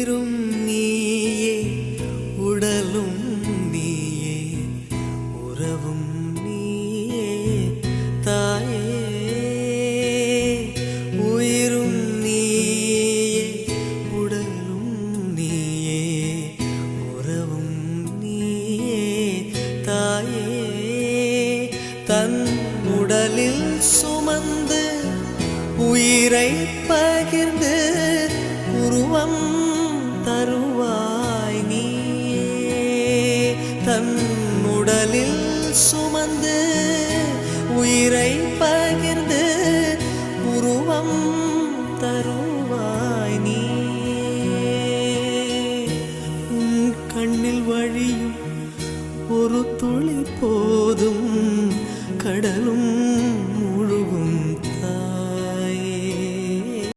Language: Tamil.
உயிரும் நீயே உடலும் நீயே உறவும் நீயே தாயே உயிரும் நீயே உடலும் நீயே உறவும் நீயே தாயே தன் உடலில் சுமந்து உயிரை பகிர்ந்து உருவம் தருவாய் நீயே தன் உடலில் சுமந்து உயிரை பகிர்ந்து உருவம்